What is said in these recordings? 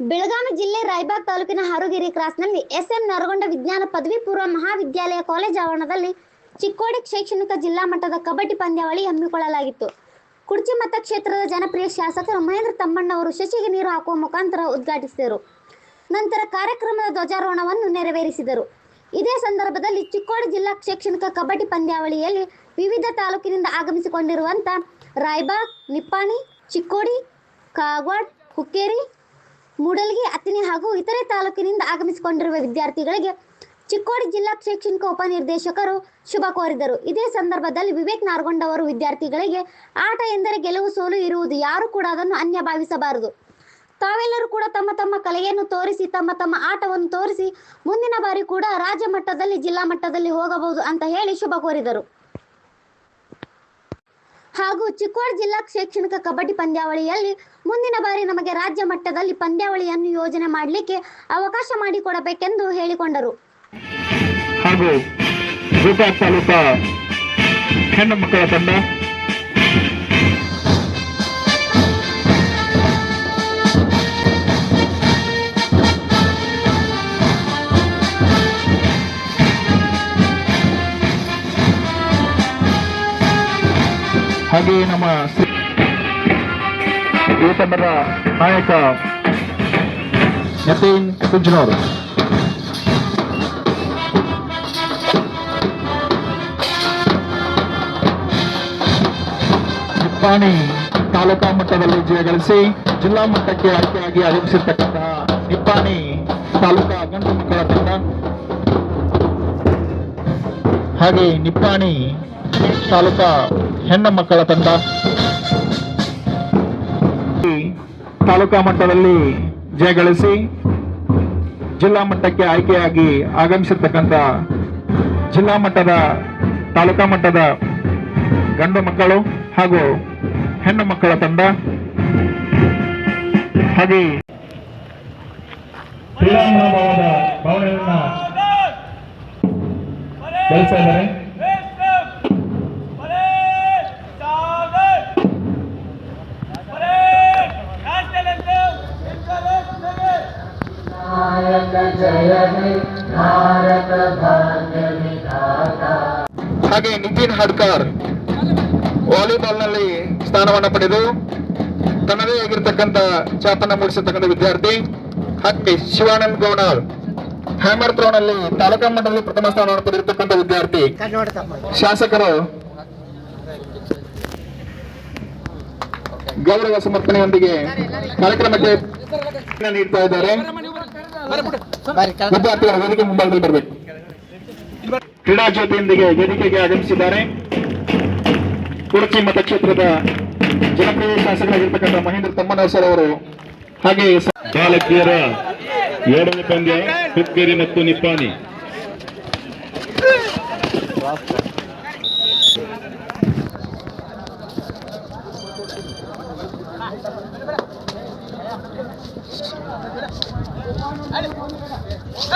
ಬೆಳಗಾವಿ ಜಿಲ್ಲೆ ರಾಯಬಾಗ್ ತಾಲೂಕಿನ ಹಾರುಗಿರಿ ಕ್ರಾಸ್ನಲ್ಲಿ ಎಸ್ಎಂ ನರಗೊಂಡ ವಿಜ್ಞಾನ ಪದವಿ ಪೂರ್ವ ಮಹಾವಿದ್ಯಾಲಯ ಕಾಲೇಜ್ ಆವರಣದಲ್ಲಿ ಚಿಕ್ಕೋಡಿ ಶೈಕ್ಷಣಿಕ ಜಿಲ್ಲಾ ಮಟ್ಟದ ಕಬಡ್ಡಿ ಪಂದ್ಯಾವಳಿ ಹಮ್ಮಿಕೊಳ್ಳಲಾಗಿತ್ತು. ಕುರ್ಚಿ ಮತಕ್ಷೇತ್ರದ ಜನಪ್ರಿಯ ಶಾಸಕರು ಮಹೇಂದ್ರ ತಮ್ಮಣ್ಣ ಅವರು ಶಶಿಗೆ ನೀರು ಹಾಕುವ ಮುಖಾಂತರ ಉದ್ಘಾಟಿಸಿದರು. ನಂತರ ಕಾರ್ಯಕ್ರಮದ ಧ್ವಜಾರೋಹಣವನ್ನು ನೆರವೇರಿಸಿದರು. ಇದೇ ಸಂದರ್ಭದಲ್ಲಿ ಚಿಕ್ಕೋಡಿ ಜಿಲ್ಲಾ ಶೈಕ್ಷಣಿಕ ಕಬಡ್ಡಿ ಪಂದ್ಯಾವಳಿಯಲ್ಲಿ ವಿವಿಧ ತಾಲೂಕಿನಿಂದ ಆಗಮಿಸಿಕೊಂಡಿರುವಂಥ ರಾಯಬಾಗ್, ನಿಪ್ಪಾಣಿ, ಚಿಕ್ಕೋಡಿ, ಕಾಗವಾಡ, ಹುಕ್ಕೇರಿ, ಮೂಡಲಗಿ, ಅತ್ತಿನಿ ಹಾಗೂ ಇತರೆ ತಾಲೂಕಿನಿಂದ ಆಗಮಿಸಿಕೊಂಡಿರುವ ವಿದ್ಯಾರ್ಥಿಗಳಿಗೆ ಚಿಕ್ಕೋಡಿ ಜಿಲ್ಲಾ ಶೈಕ್ಷಣಿಕ ಉಪನಿರ್ದೇಶಕರು ಶುಭ ಕೋರಿದರು. ಇದೇ ಸಂದರ್ಭದಲ್ಲಿ ವಿವೇಕ್ ನಾರಗೊಂಡ ಅವರು ವಿದ್ಯಾರ್ಥಿಗಳಿಗೆ ಆಟ ಎಂದರೆ ಗೆಲುವು ಸೋಲು ಇರುವುದು, ಯಾರು ಕೂಡ ಅದನ್ನು ಅನ್ಯ ಭಾವಿಸಬಾರದು. ತಾವೆಲ್ಲರೂ ಕೂಡ ತಮ್ಮ ತಮ್ಮ ಕಲೆಯನ್ನು ತೋರಿಸಿ ತಮ್ಮ ತಮ್ಮ ಆಟವನ್ನು ತೋರಿಸಿ ಮುಂದಿನ ಬಾರಿ ಕೂಡ ರಾಜ್ಯ ಮಟ್ಟದಲ್ಲಿ ಜಿಲ್ಲಾ ಮಟ್ಟದಲ್ಲಿ ಹೋಗಬಹುದು ಅಂತ ಹೇಳಿ ಶುಭ ಕೋರಿದರು. ಹಾಗೂ ಚಿಕ್ಕೋಡಿ ಜಿಲ್ಲಾ ಶೈಕ್ಷಣಿಕ ಕಬಡ್ಡಿ ಪಂದ್ಯಾವಳಿಯಲ್ಲಿ ಮುಂದಿನ ಬಾರಿ ನಮಗೆ ರಾಜ್ಯ ಮಟ್ಟದಲ್ಲಿ ಪಂದ್ಯಾವಳಿಯನ್ನು ಯೋಜನೆ ಮಾಡಲಿಕ್ಕೆ ಅವಕಾಶ ಮಾಡಿಕೊಡಬೇಕೆಂದು ಹೇಳಿಕೊಂಡರು. ಹಾಗೂ ಗೋಕಾಕ್ ತಾಲೂಕಾ ಹೆಣ್ಣು ಮಕ್ಕಳ ತಂಡ ಹಾಗೆಯೇ ನಮ್ಮ ಈ ತಂಡದ ನಾಯಕ ಯತೀನ್ ಕುಂಜನವರು, ನಿಪ್ಪಾಣಿ ತಾಲೂಕಾ ಮಟ್ಟದಲ್ಲಿ ಜಯಗಳಿಸಿ ಜಿಲ್ಲಾ ಮಟ್ಟಕ್ಕೆ ಆಯ್ಕೆಯಾಗಿ ಆಗಮಿಸಿರ್ತಕ್ಕಂತಹ ನಿಪ್ಪಾಣಿ ತಾಲೂಕಾ ಗಂಡು ಮಕ್ಕಳ ತಂಡ, ಹಾಗೆ ನಿಪ್ಪಾಣಿ ತಾಲೂಕಾ ಹೆಣ್ಣು ಮಕ್ಕಳ ತಂಡ, ತಾಲೂಕಾ ಮಟ್ಟದಲ್ಲಿ ಜಯಗಳಿಸಿ ಜಿಲ್ಲಾ ಮಟ್ಟಕ್ಕೆ ಆಯ್ಕೆಯಾಗಿ ಆಗಮಿಸಿರ್ತಕ್ಕಂಥ ಜಿಲ್ಲಾ ಮಟ್ಟದ ತಾಲೂಕಾ ಮಟ್ಟದ ಗಂಡು ಮಕ್ಕಳು ಹಾಗೂ ಹೆಣ್ಣು ಮಕ್ಕಳ ತಂಡ, ಹಾಗೆ ಕ್ರೀಡಾ ಮನೋಭಾವದ ಭಾವನೆಯನ್ನ ಬೆಳೆಸ್ತಾ ಇದ್ದಾರೆ. ಹಾಗೆ ನಿತಿನ್ ಹಡ್ಕರ್ ವಾಲಿಬಾಲ್ನಲ್ಲಿ ಸ್ಥಾನವನ್ನು ಪಡೆದು ತನ್ನದೇ ಆಗಿರ್ತಕ್ಕಂಥ ಛಾಪನ್ನು ಮೂಡಿಸಿರ್ತಕ್ಕಂಥ ವಿದ್ಯಾರ್ಥಿ. ಹಾಗೆ ಶಿವಾನಂದ್ ಗೌಡರ್ ಹ್ಯಾಮರ್ ಥ್ರೋನಲ್ಲಿ ತಾಲೂಕಾ ಮಟ್ಟದಲ್ಲಿ ಪ್ರಥಮ ಸ್ಥಾನವನ್ನು ಪಡೆದಿರ್ತಕ್ಕಂಥ ವಿದ್ಯಾರ್ಥಿ. ಶಾಸಕರು ಗೌರವ ಸಮರ್ಪಣೆಯೊಂದಿಗೆ ಕಾರ್ಯಕ್ರಮಕ್ಕೆ ನೀಡ್ತಾ ಇದ್ದಾರೆ. ವಿದ್ಯಾರ್ಥಿಗಳ ವೇದಿಕೆ ಮುಂಭಾಗದಲ್ಲಿ ಬರಬೇಕು. ಕ್ರೀಡಾ ಜ್ಯೋತಿಯೊಂದಿಗೆ ವೇದಿಕೆಗೆ ಆಗಮಿಸಿದ್ದಾರೆ ಕುರ್ಚಿ ಮತಕ್ಷೇತ್ರದ ಜನಪ್ರಿಯ ಶಾಸಕರಾಗಿರ್ತಕ್ಕಂಥ ಮಹೇಂದ್ರ ತಮ್ಮಣ್ಣ ಸರ್ ಅವರು. ಹಾಗೆ ಬಾಲಕಿಯರ 2ನೇ ಪಂದ್ಯ ಹುಕ್ಕೇರಿ ಮತ್ತು ನಿಪ್ಪಾಣಿ.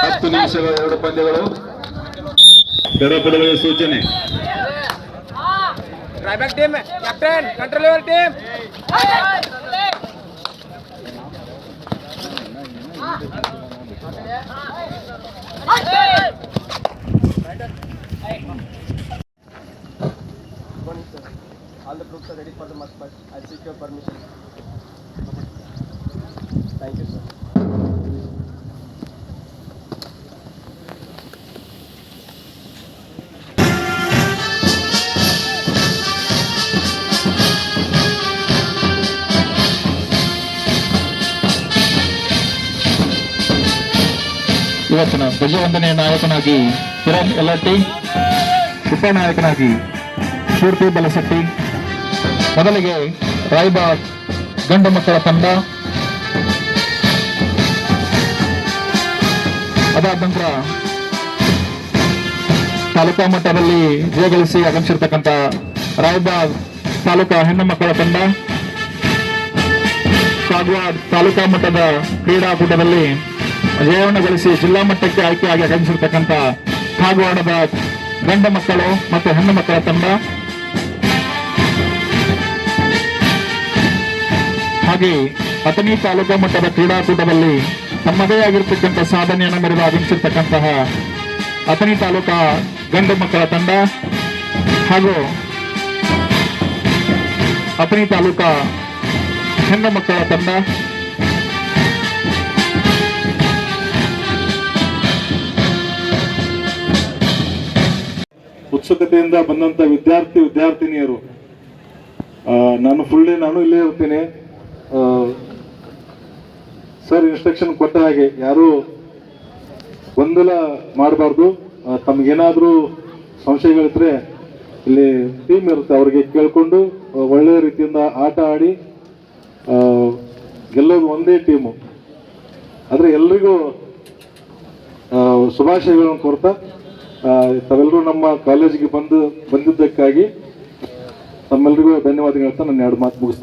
ಹತ್ತು ನಿಮಿಷಗಳ 2 ಪಂದ್ಯಗಳು. ದಡಪಡದ ಸೂಚನೆ. Raibag team captain control your team. All the troops are ready for the march past. I'll seek your permission. Thank you, sir. ಇವತ್ತಿನ ಧ್ವಜವಂದನೆಯ ನಾಯಕನಾಗಿ ಕಿರಣ್ ಯಲ್ಲಟ್ಟಿ, ಉಪನಾಯಕನಾಗಿ ಶೂರ್ತಿ ಬಲಸಟ್ಟಿ. ಮೊದಲಿಗೆ ರಾಯಬಾಗ್ ಗಂಡು ಮಕ್ಕಳ ತಂಡ, ಅದಾದ ನಂತರ ತಾಲೂಕಾ ಮಟ್ಟದಲ್ಲಿ ಜಯಗಳಿಸಿ ಆಗಮಿಸಿರ್ತಕ್ಕಂಥ ರಾಯಬಾಗ್ ತಾಲೂಕಾ ಹೆಣ್ಣು ಮಕ್ಕಳ ತಂಡ, ಕಾಗವಾಡ ತಾಲೂಕಾ ಮಟ್ಟದ ಕ್ರೀಡಾಕೂಟದಲ್ಲಿ ಜಯವನ್ನು ಗಳಿಸಿ ಜಿಲ್ಲಾ ಮಟ್ಟಕ್ಕೆ ಆಯ್ಕೆಯಾಗಿ ಆಗಮಿಸಿರ್ತಕ್ಕಂಥ ಕಾಗವಾಡದ ಗಂಡು ಮಕ್ಕಳು ಮತ್ತು ಹೆಣ್ಣು ಮಕ್ಕಳ ತಂಡ, ಹಾಗೆ ಅಥಣಿ ತಾಲೂಕಾ ಮಟ್ಟದ ಕ್ರೀಡಾಕೂಟದಲ್ಲಿ ತಮ್ಮದೇ ಆಗಿರ್ತಕ್ಕಂಥ ಸಾಧನೆಯನ್ನು ಮೆರೆದು ಆಗಮಿಸಿರ್ತಕ್ಕಂತಹ ಅಥಣಿ ತಾಲೂಕಾ ಗಂಡು ಮಕ್ಕಳ ತಂಡ ಹಾಗೂ ಅಥಣಿ ತಾಲೂಕಾ ಹೆಣ್ಣು ಮಕ್ಕಳ ತಂಡ ಉತ್ಸುಕತೆಯಿಂದ ಬಂದಂತ ವಿದ್ಯಾರ್ಥಿನಿಯರು, ನಾನು ಇಲ್ಲೇ ಇರ್ತೀನಿ. ಸರ್ ಇನ್ಸ್ಟ್ರಕ್ಷನ್ ಕೊಟ್ಟ ಹಾಗೆ ಯಾರು ಗೊಂದಲ ಮಾಡಬಾರ್ದು. ತಮಗೇನಾದ್ರೂ ಸಂಶಯಗಳಿದ್ರೆ ಇಲ್ಲಿ ಟೀಮ್ ಇರುತ್ತೆ, ಅವ್ರಿಗೆ ಕೇಳ್ಕೊಂಡು ಒಳ್ಳೆಯ ರೀತಿಯಿಂದ ಆಟ ಆಡಿ ಗೆಲ್ಲೋದು ಒಂದೇ ಟೀಮು. ಆದರೆ ಎಲ್ರಿಗೂ ಶುಭಾಶಯಗಳನ್ನು ಕೋರ್ತಾ ತಾವೆಲ್ಲರೂ ನಮ್ಮ ಕಾಲೇಜಿಗೆ ಬಂದಿದ್ದಕ್ಕಾಗಿ ತಮ್ಮೆಲ್ಲರಿಗೂ ಧನ್ಯವಾದಗಳು ಹೇಳ್ತಾ ನನ್ನ 2 ಮಾತು ಮುಗಿಸ್ತೇನೆ.